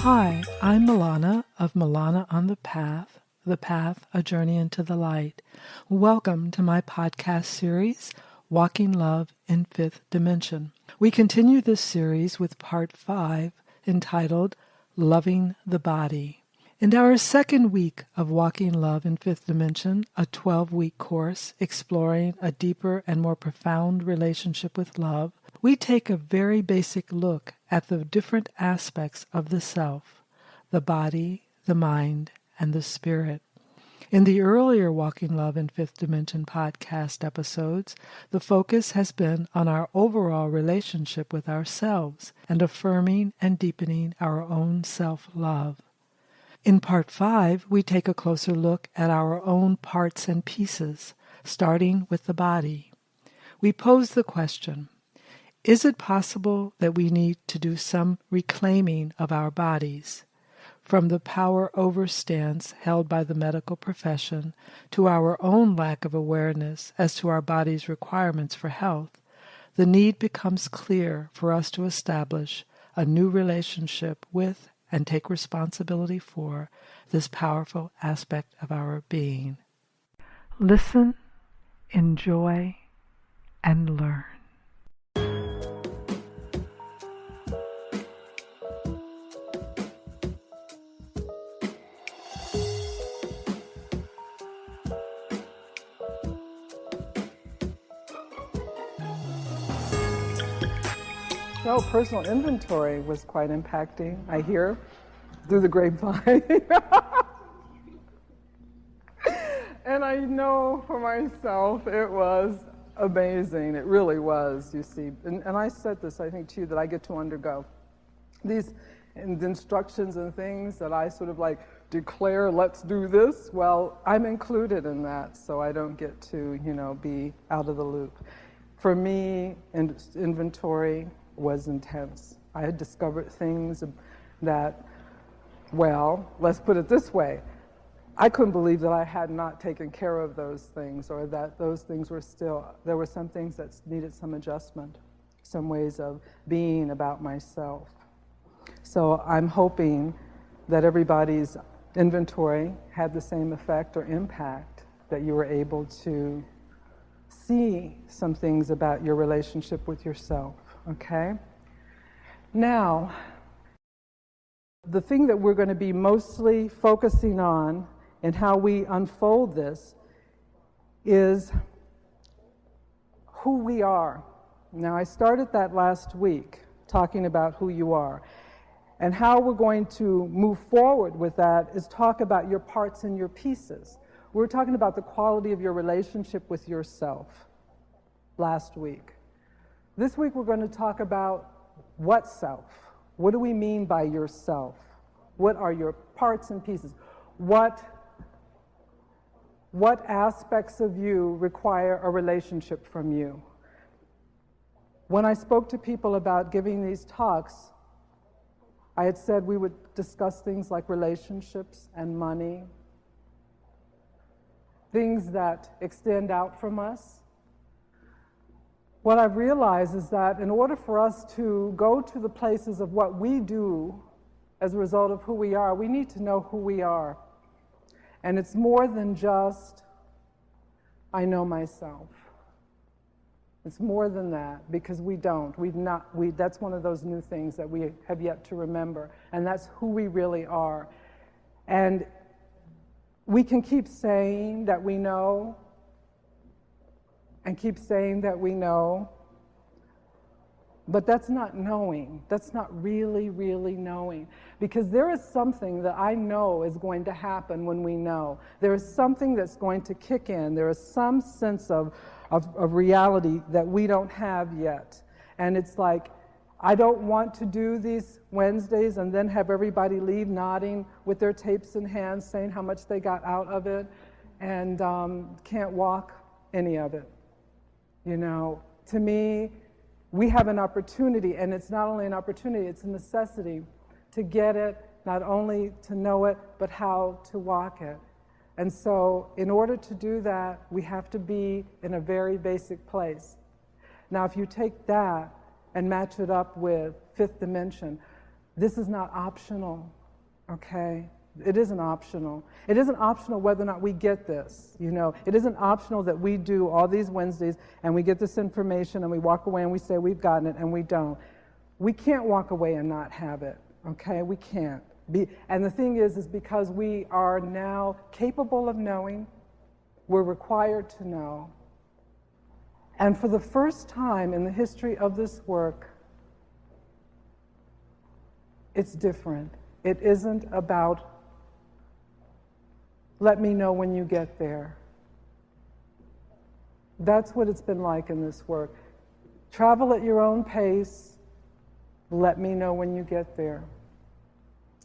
Hi, I'm Milana of Milana on the Path, A Journey into the Light. Welcome to my podcast series, Walking Love in Fifth Dimension. We continue this series with part 5, entitled Loving the Body. In our second week of Walking Love in Fifth Dimension, a 12-week course exploring a deeper and more profound relationship with love, we take a very basic look at the different aspects of the self, the body, the mind, and the spirit. In the earlier Walking Love in Fifth Dimension podcast episodes, the focus has been on our overall relationship with ourselves and affirming and deepening our own self-love. In part 5, we take a closer look at our own parts and pieces, starting with the body. We pose the question, is it possible that we need to do some reclaiming of our bodies? From the power over stance held by the medical profession to our own lack of awareness as to our body's requirements for health, the need becomes clear for us to establish a new relationship with and take responsibility for this powerful aspect of our being. Listen, enjoy, and learn. So personal inventory was quite impacting, I hear, through the grapevine. And I know for myself it was amazing. It really was, you see. And I said this, I think, to you, that I get to undergo these instructions and things that I sort of like declare, let's do this. Well, I'm included in that, so I don't get to, be out of the loop. For me, inventory was intense. I had discovered things that, well, let's put it this way, I couldn't believe that I had not taken care of those things, or that those things were still, there were some things that needed some adjustment, some ways of being about myself. So I'm hoping that everybody's inventory had the same effect or impact, that you were able to see some things about your relationship with yourself. Okay? Now, the thing that we're going to be mostly focusing on and how we unfold this is who we are. Now, I started that last week, talking about who you are. And how we're going to move forward with that is talk about your parts and your pieces. We were talking about the quality of your relationship with yourself last week. This week we're going to talk about what self. What do we mean by yourself? What are your parts and pieces? What aspects of you require a relationship from you? When I spoke to people about giving these talks, I had said we would discuss things like relationships and money, things that extend out from us. What I've realized is that in order for us to go to the places of what we do as a result of who we are, we need to know who we are. And it's more than just, I know myself. It's more than that, because we don't. That's one of those new things that we have yet to remember, and that's who we really are. And we can keep saying that we know, and keep saying that we know, but that's not knowing. That's not really, really knowing. Because there is something that I know is going to happen when we know. There is something that's going to kick in. There is some sense of reality that we don't have yet. And it's like, I don't want to do these Wednesdays and then have everybody leave nodding with their tapes in hand, saying how much they got out of it, and can't walk any of it. To me, we have an opportunity, and it's not only an opportunity, it's a necessity to get it, not only to know it, but how to walk it. And so in order to do that, we have to be in a very basic place. Now, if you take that and match it up with fifth dimension, This is not optional, okay? It isn't optional. It isn't optional whether or not we get this, you know. It isn't optional that we do all these Wednesdays and we get this information and we walk away and we say we've gotten it and we don't. We can't walk away and not have it, okay? We can't. And the thing is because we are now capable of knowing, we're required to know. And for the first time in the history of this work, it's different. It isn't about, let me know when you get there. That's what it's been like in this work. Travel at your own pace. Let me know when you get there.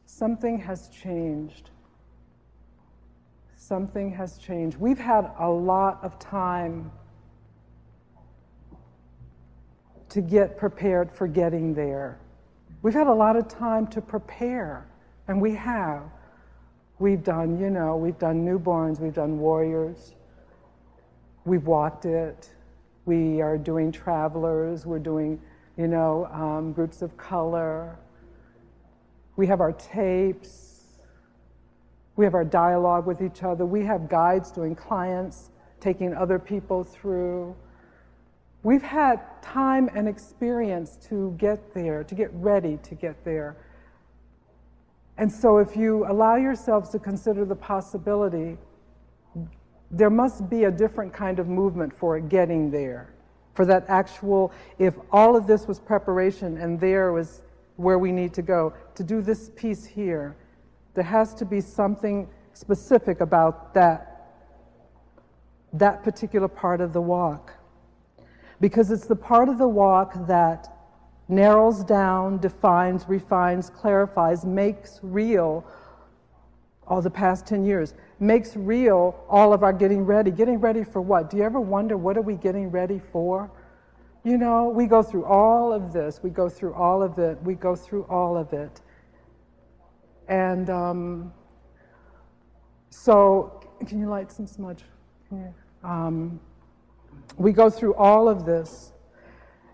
Something has changed. Something has changed. We've had a lot of time to get prepared for getting there. We've had a lot of time to prepare, and we have. We've done, you know, we've done newborns, we've done warriors, we've walked it, we are doing travelers, we're doing, you know, groups of color. We have our tapes, we have our dialogue with each other, we have guides doing clients, taking other people through. We've had time and experience to get there, to get ready to get there. And so if you allow yourselves to consider the possibility, there must be a different kind of movement for getting there. For that actual, if all of this was preparation and there was where we need to go, to do this piece here, there has to be something specific about that particular part of the walk. Because it's the part of the walk that narrows down, defines, refines, clarifies, makes real all the past 10 years, makes real all of our getting ready. Getting ready for what? Do you ever wonder, what are we getting ready for? You know, we go through all of this, we go through all of it, we go through all of it. And so, can you light some smudge? We go through all of this,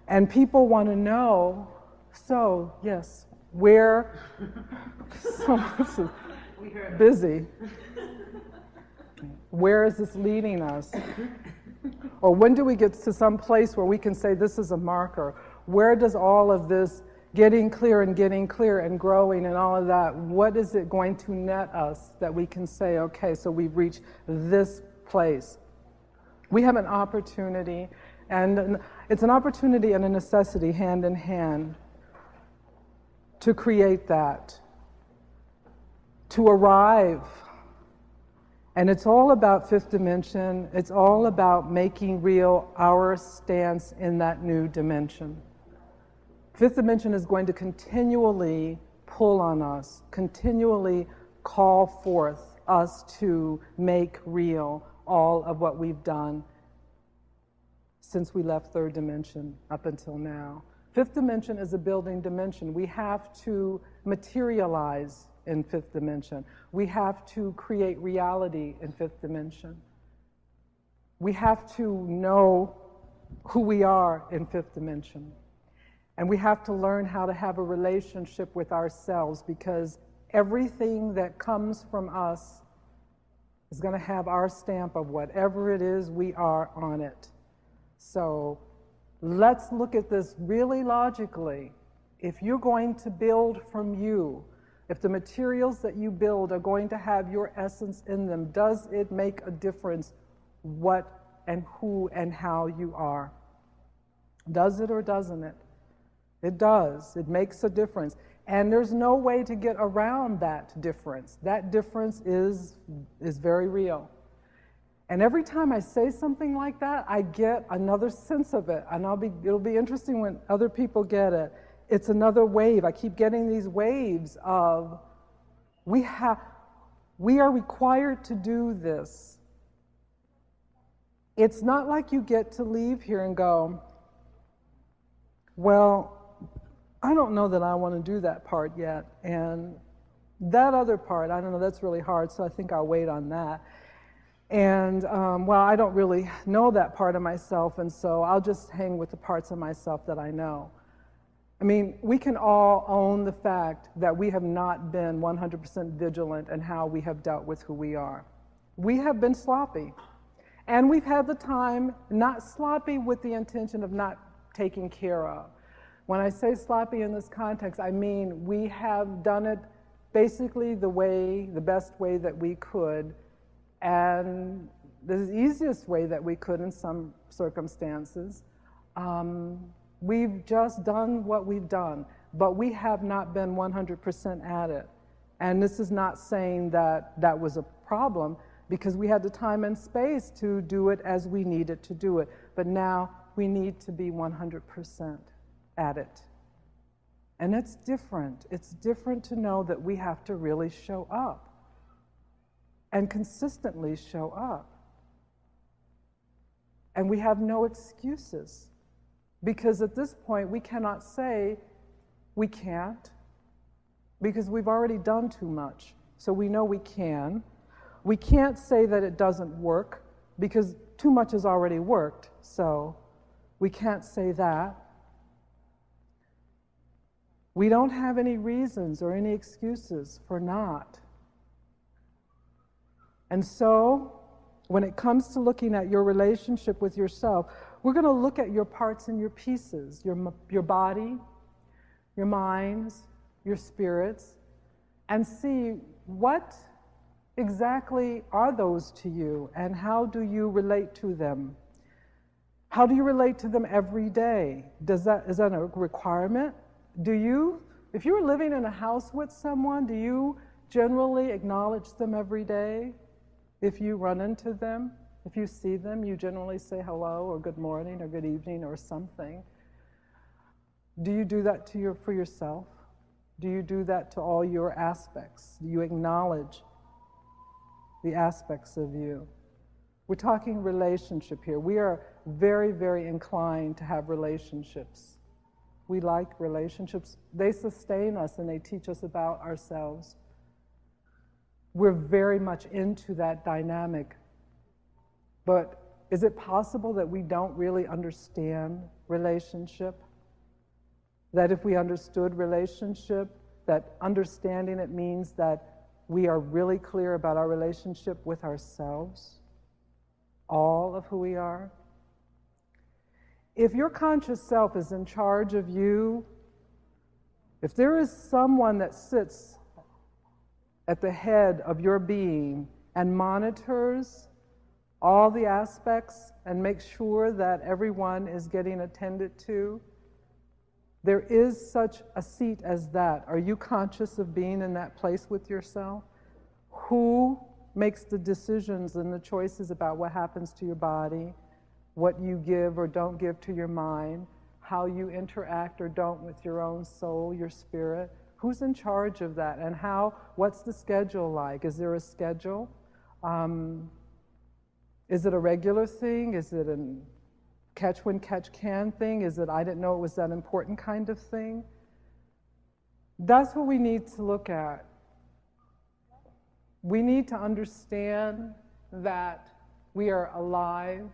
and people want to know, so, yes, where, so this is busy. Where is this leading us? Or when do we get to some place where we can say this is a marker? Where does all of this getting clear and growing and all of that, what is it going to net us that we can say, okay, so we've reached this place? We have an opportunity, and it's an opportunity and a necessity hand in hand to create that, to arrive. And it's all about fifth dimension. It's all about making real our stance in that new dimension. Fifth dimension is going to continually pull on us, continually call forth us to make real all of what we've done since we left third dimension up until now. Fifth dimension is a building dimension. We have to materialize in fifth dimension. We have to create reality in fifth dimension. We have to know who we are in fifth dimension. And we have to learn how to have a relationship with ourselves, because everything that comes from us is going to have our stamp of whatever it is we are on it. So let's look at this really logically. If you're going to build from you, if the materials that you build are going to have your essence in them, does it make a difference what and who and how you are? Does it or doesn't it? It does. It makes a difference. And there's no way to get around that difference. That difference is very real. And every time I say something like that, I get another sense of it. And it'll be interesting when other people get it. It's another wave. I keep getting these waves of, we are required to do this. It's not like you get to leave here and go, well, I don't know that I want to do that part yet. And that other part, I don't know, that's really hard, so I think I'll wait on that. And, well, I don't really know that part of myself, and so I'll just hang with the parts of myself that I know. I mean, we can all own the fact that we have not been 100% vigilant in how we have dealt with who we are. We have been sloppy. And we've had the time, not sloppy with the intention of not taking care of. When I say sloppy in this context, I mean we have done it basically the best way that we could, and the easiest way that we could in some circumstances. We've just done what we've done, but we have not been 100% at it. And this is not saying that that was a problem, because we had the time and space to do it as we needed to do it. But now we need to be 100% at it. And it's different. It's different to know that we have to really show up and consistently show up. And we have no excuses, because at this point we cannot say we can't, because we've already done too much. So we know we can. We can't say that it doesn't work, because too much has already worked, so we can't say that. We don't have any reasons or any excuses for not. And so, when it comes to looking at your relationship with yourself, we're going to look at your parts and your pieces, your body, your minds, your spirits, and see what exactly are those to you, and how do you relate to them? How do you relate to them every day? Is that a requirement? If you're living in a house with someone, do you generally acknowledge them every day? If you run into them, if you see them, you generally say hello or good morning or good evening or something. Do you do that for yourself? Do you do that to all your aspects? Do you acknowledge the aspects of you? We're talking relationship here. We are very, very inclined to have relationships. We like relationships. They sustain us and they teach us about ourselves. We're very much into that dynamic. But is it possible that we don't really understand relationship? That if we understood relationship, that understanding it means that we are really clear about our relationship with ourselves, all of who we are? If your conscious self is in charge of you, if there is someone that sits at the head of your being and monitors all the aspects and makes sure that everyone is getting attended to, there is such a seat as that. Are you conscious of being in that place with yourself? Who makes the decisions and the choices about what happens to your body, what you give or don't give to your mind, how you interact or don't with your own soul, your spirit? Who's in charge of that? And what's the schedule like? Is there a schedule? Is it a regular thing? Is it a catch when catch can thing? Is it I didn't know it was that important kind of thing? That's what we need to look at. We need to understand that we are alive.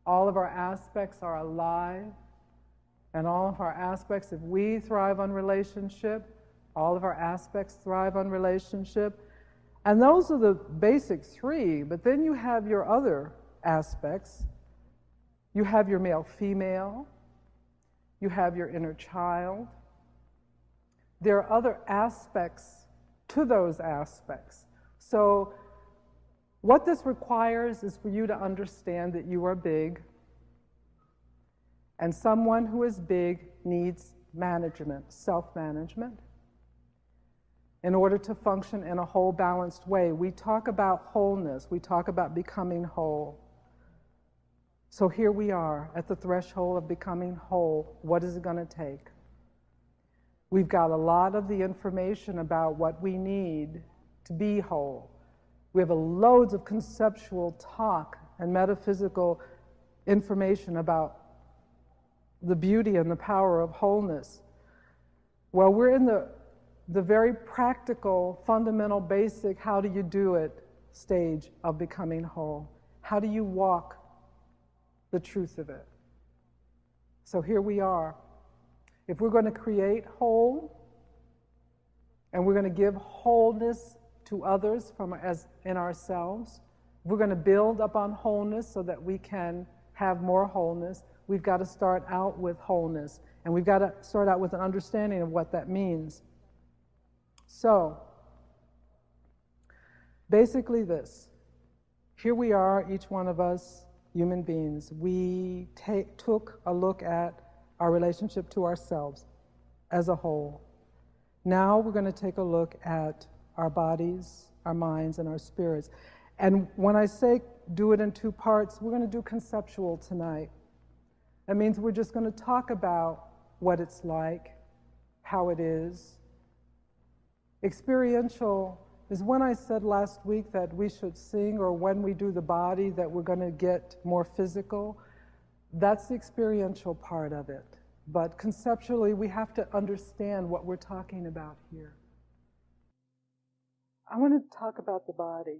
All of our aspects are alive. And all of our aspects, if we thrive on relationship, all of our aspects thrive on relationship. And those are the basic three, but then you have your other aspects. You have your male-female. You have your inner child. There are other aspects to those aspects. So what this requires is for you to understand that you are big, and someone who is big needs management, self-management, in order to function in a whole, balanced way. We talk about wholeness. We talk about becoming whole. So here we are at the threshold of becoming whole. What is it going to take? We've got a lot of the information about what we need to be whole. We have loads of conceptual talk and metaphysical information about the beauty and the power of wholeness. Well, we're in the very practical, fundamental, basic, how do you do it stage of becoming whole. How do you walk the truth of it? So here we are. If we're going to create whole, and we're going to give wholeness to others as in ourselves, we're going to build upon wholeness so that we can have more wholeness, we've got to start out with wholeness. And we've got to start out with an understanding of what that means. So, basically this. Here we are, each one of us, human beings. We took a look at our relationship to ourselves as a whole. Now we're going to take a look at our bodies, our minds, and our spirits. And when I say do it in two parts, we're going to do conceptual tonight. That means we're just going to talk about what it's like, how it is. Experiential is when I said last week that we should sing, or when we do the body that we're going to get more physical. That's the experiential part of it. But conceptually, we have to understand what we're talking about here. I want to talk about the body.